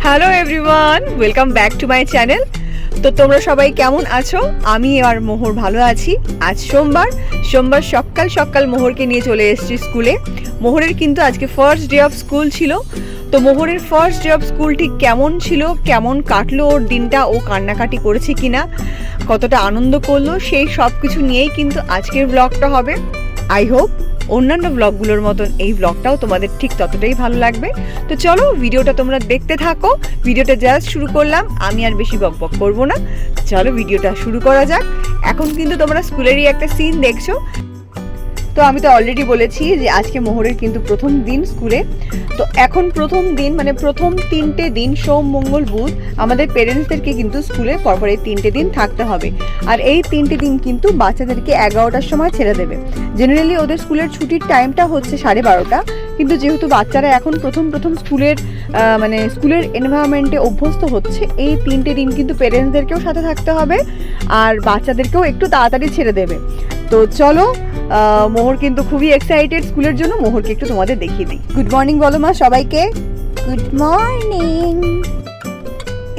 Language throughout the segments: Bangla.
Hello everyone, welcome back to my channel. তো তোমরা সবাই কেমন আছো? আমি আর মোহর ভালো আছি। আজ সোমবার সকাল সকাল মোহরকে নিয়ে চলে এসেছি স্কুলে। মোহরের কিন্তু আজকে ফার্স্ট ডে অফ স্কুল ছিল। তো মোহরের ফার্স্ট ডে অফ স্কুল ঠিক কেমন ছিল, কেমন কাটলো ওর দিনটা, ও কান্নাকাটি করেছে কিনা, কতটা আনন্দ করলো, সেই সব কিছু নিয়েই কিন্তু আজকের ব্লগটা হবে। আই হোপ অন্যান্য ব্লগগুলোর মতন এই ব্লগটাও তোমাদের ঠিক ততটাই ভালো লাগবে। তো চলো ভিডিওটা তোমরা দেখতে থাকো। ভিডিওটা জাস্ট শুরু করলাম, আমি আর বেশি বকবক করবো না। চলো ভিডিওটা শুরু করা যাক। এখন কিন্তু তোমরা স্কুলেরই একটা সিন দেখছো। তো আমি তো অলরেডি বলেছি যে আজকে মোহরের কিন্তু প্রথম দিন স্কুলে। তো এখন প্রথম দিন মানে প্রথম 3টে দিন, সোম মঙ্গল বুধ, আমাদের পেরেন্টসদেরকে কিন্তু স্কুলে পরপর এই 3টে দিন থাকতে হবে। আর এই 3টে দিন কিন্তু বাচ্চাদেরকে 11টার সময় ছেড়ে দেবে। জেনারেলি ওদের স্কুলের ছুটির টাইমটা হচ্ছে 12:30, কিন্তু যেহেতু বাচ্চারা এখন প্রথম স্কুলের স্কুলের এনভায়রনমেন্টে অভ্যস্ত হচ্ছে, এই 3টে দিন কিন্তু পেরেন্টসদেরকেও সাথে থাকতে হবে আর বাচ্চাদেরকেও একটু তাড়াতাড়ি ছেড়ে দেবে। তো চলো, মোহর কিন্তু খুবই এক্সাইটেড স্কুলের জন্য। মোহরকে একটু তোমাদের দেখিয়ে দিই। গুড মর্নিং বলো মা সবাইকে। Good morning.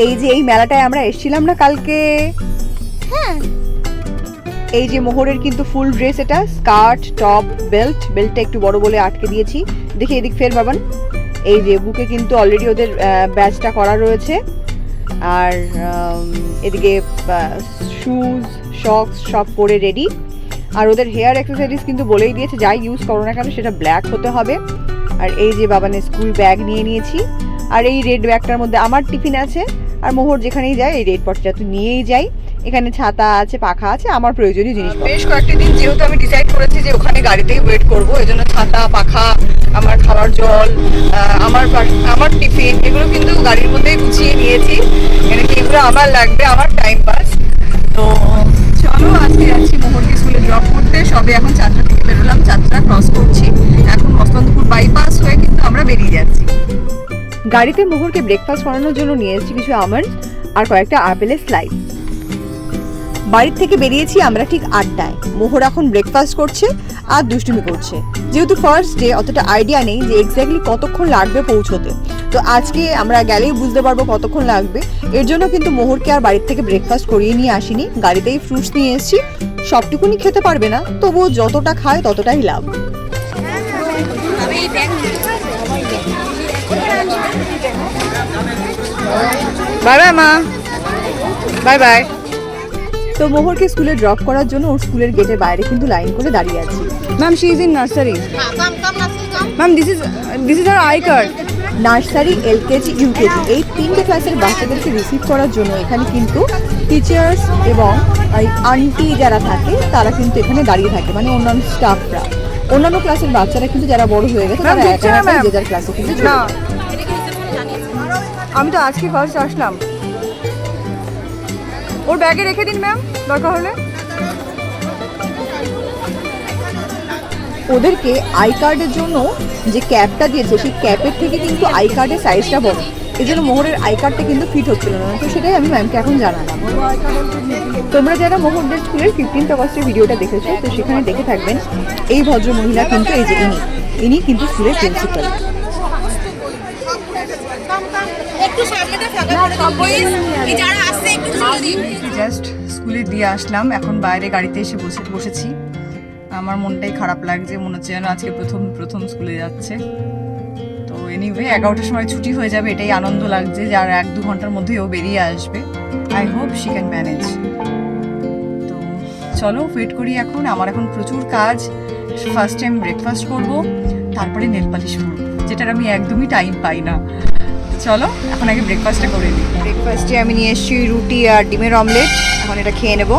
এই যে এই মেলাটায় আমরা এসেছিলাম না কালকে, হ্যাঁ, এই যে মোহরের কিন্তু ফুল ড্রেস, এটা স্কার্ট, টপ, বেল্টটা একটু বড় বলে আটকে দিয়েছি। দেখি এদিক ফের বাবান। এই যে বুকে কিন্তু অলরেডি ওদের ব্যাচটা করা রয়েছে। আর এদিকে শুজ, শক্স সব পরে রেডি। আর ওদের হেয়ার অ্যাক্সেসরিজ কিন্তু বলেই দিয়েছে, যাই ইউজ করো না কেন সেটা ব্ল্যাক হতে হবে। আর এই যে বাবানের স্কুল ব্যাগ নিয়ে নিয়েছি। আর এই রেড ব্যাগটার মধ্যে আমার টিফিন আছে। আর মোহর যেখানেই যায় এই রেড পটটা তো নিয়েই যাই। এখানে ছাতা আছে, পাখা আছে, আমার প্রয়োজনীয় জিনিস। বেশ কয়েকটি দিন যেহেতু আমি ডিসাইড করেছি যে ওখানে গাড়িতেই ওয়েট করবো, এই জন্য ছাতা, পাখা, আমার খাবার জল, আমার টিফিন এগুলো কিন্তু গাড়ির মধ্যেই গুছিয়ে নিয়েছি। এখানে কি এগুলো আমার লাগবে, আমার টাইম পাস। তো চলো আজকে যাচ্ছি মোহরকে স্কুলে ড্রপ করতে। সবে এখন চাঁদরা থেকে বেরোলাম, চাঁদরা ক্রস করছি। এখন মস্তনপুর বাইপাস হয়ে কিন্তু আমরা বেরিয়ে যাচ্ছি। গাড়িতে মোহরকে ব্রেকফাস্ট করানোর জন্য নিয়ে এসেছি কিছু আমন্ড আর কয়েকটা আপেলের স্লাইস। বাড়ির থেকে বেরিয়েছি আমরা ঠিক 8টায়। মোহর এখন ব্রেকফাস্ট করছে আর দুষ্টুমি করছে। যেহেতু ফার্স্ট ডে অতটা আইডিয়া নেই যে এক্স্যাক্টলি কতক্ষণ লাগবে পৌঁছতে। তো আজকে আমরা গেলেই বুঝতে পারবো কতক্ষণ লাগবে। এর জন্য কিন্তু মোহরকে আর বাড়ির থেকে ব্রেকফাস্ট করিয়ে নিয়ে আসিনি, গাড়িতেই ফ্রুটস নিয়ে এসেছি। সবটুকুনি খেতে পারবে না, তবুও যতটা খায় ততটাই লাভ। বাই বাই মা, বাই বাই। তো মোহরকে স্কুলে ড্রপ করার জন্য ওর স্কুলের গেটের বাইরে কিন্তু লাইন করে দাঁড়িয়ে আছি। Ma'am, she is in nursery. Ma'am, this is her I card. Nursery, LKG, UKG এই 3টে ক্লাসের বাচ্চাদেরকে রিসিভ করার জন্য এখানে কিন্তু টিচার্স এবং আন্টি যারা থাকে তারা কিন্তু এখানে দাঁড়িয়ে থাকে, মানে অন্যান্য স্টাফরা। অন্যান্য ক্লাসের বাচ্চারা কিন্তু যারা বড় হয়ে গেছে তারা যে যার ক্লাসে কিন্তু। আমি তো আজকে ফার্স্ট আসলাম। ওর ব্যাগে রেখে দিন ম্যাম, দরকার হলে। ওদেরকে আই কার্ডের জন্য যে ক্যাপটা দিয়েছে, সেই ক্যাপের থেকে কিন্তু আই কার্ডের সাইজটা বড়, এই জন্য মোহরের আই কার্ডটা কিন্তু ফিট হচ্ছিল না। তো সেটাই আমি ম্যামকে এখন জানালাম। তোমরা যারা মোহরদের স্কুলের 15th অগস্টের ভিডিওটা দেখেছো, তো সেখানে দেখে থাকবেন এই ভদ্র মহিলা কিন্তু, এই যে ইনি কিন্তু স্কুলের প্রিন্সিপাল। জাস্ট স্কুলে দিয়ে আসলাম, এখন বাইরে গাড়িতে এসে বসেছি। আমার মনটাই খারাপ লাগছে, মনে হচ্ছে যেন আজকে প্রথম স্কুলে যাচ্ছে। তো এনিওয়ে 11টার সময় ছুটি হয়ে যাবে, এটাই আনন্দ লাগছে যে আর 1-2 ঘন্টার মধ্যেই ও বেরিয়ে আসবে। I hope she can manage. তো চলো ওয়েট করি। এখন আমার এখন প্রচুর কাজ। ফার্স্ট টাইম ব্রেকফাস্ট করব, তারপরে নেল পালিশ করবো, যেটার আমি একদমই টাইম পাই না। চলো এখন আগে ব্রেকফাস্টটা করে নিই। ব্রেকফাস্টে আমি নিয়ে এসেছি রুটি আর ডিমের অমলেট। এখন এটা খেয়ে নেব।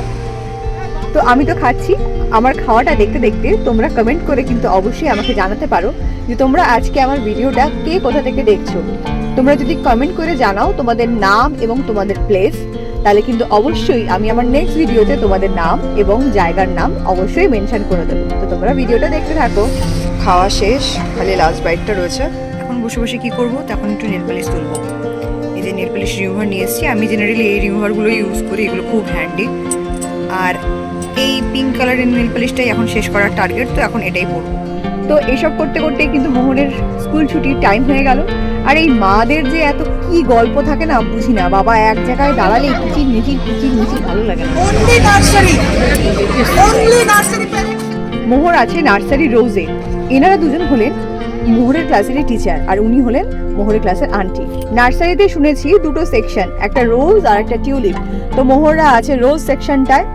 তো আমি তো খাচ্ছি। আমার খাওয়াটা দেখতে দেখতে তোমরা কমেন্ট করে কিন্তু অবশ্যই আমাকে জানাতে পারো যে তোমরা আজকে আমার ভিডিওটা কে কোথা থেকে দেখছো। তোমরা যদি কমেন্ট করে জানাও তোমাদের নাম এবং তোমাদের প্লেস, তাহলে কিন্তু অবশ্যই আমি আমার নেক্সট ভিডিওতে তোমাদের নাম এবং জায়গার নাম অবশ্যই মেনশন করে দেবো। তো তোমরা ভিডিওটা দেখতে থাকো। খাওয়া শেষ, খালি লাস্ট বাইটটা রয়েছে। এখন বসে বসে কি করবো, তখন একটু নেল পালিশ তুলবো। এই যে নেল পালিশ রিমুভার নিয়ে এসেছি। আমি জেনারেলি এই রিমুভারগুলো ইউজ করি, এগুলো খুব হ্যান্ডি। আর এই পিঙ্ক কালারের নেল পালিশটাই এখন শেষ করার টার্গেট, তো এখন এটাই পরবো। তো এইসব করতে করতেই কিন্তু মোহনের স্কুল ছুটির টাইম হয়ে গেল। আর এই মাদের যে এত কি গল্প থাকে না বুঝি না, বাবা এক জায়গায় দাঁড়ালে কিচির মিচির ভালো লাগে না। মোহর আছে নার্সারি রোজে। এনারা দুজন হলেন মোহরের ক্লাসেরই টিচার, আর উনি হলেন মোহরের ক্লাসের আন্টি। নার্সারিতে শুনেছি দুটো সেকশন, একটা রোজ আর একটা টিউলিপ। তো মোহররা আছে রোজ সেকশনটায়।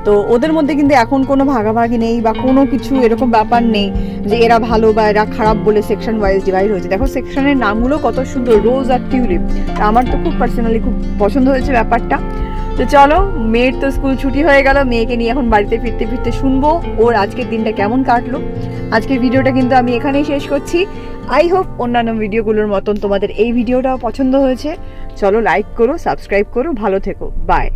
তো ওদের মধ্যে কিন্তু এখন কোনো ভাগাভাগি নেই বা কোনো কিছু এরকম ব্যাপার নেই যে এরা ভালো বা এরা খারাপ বলে সেকশন ওয়াইজ ডিভাইড হয়েছে। দেখো সেকশনের নামগুলো কত সুন্দর, রোজ আর টিউলিপ। তা আমার তো খুব পার্সোনালি খুব পছন্দ হয়েছে ব্যাপারটা। তো চলো, মেয়ের তো স্কুল ছুটি হয়ে গেল, মেয়েকে নিয়ে এখন বাড়িতে ফিরতে ফিরতে শুনবো ওর আজকের দিনটা কেমন কাটলো। আজকের ভিডিওটা কিন্তু আমি এখানেই শেষ করছি। আই হোপ অন্যান্য ভিডিওগুলোর মতন তোমাদের এই ভিডিওটাও পছন্দ হয়েছে। চলো লাইক করো, সাবস্ক্রাইব করো, ভালো থেকো, বাই।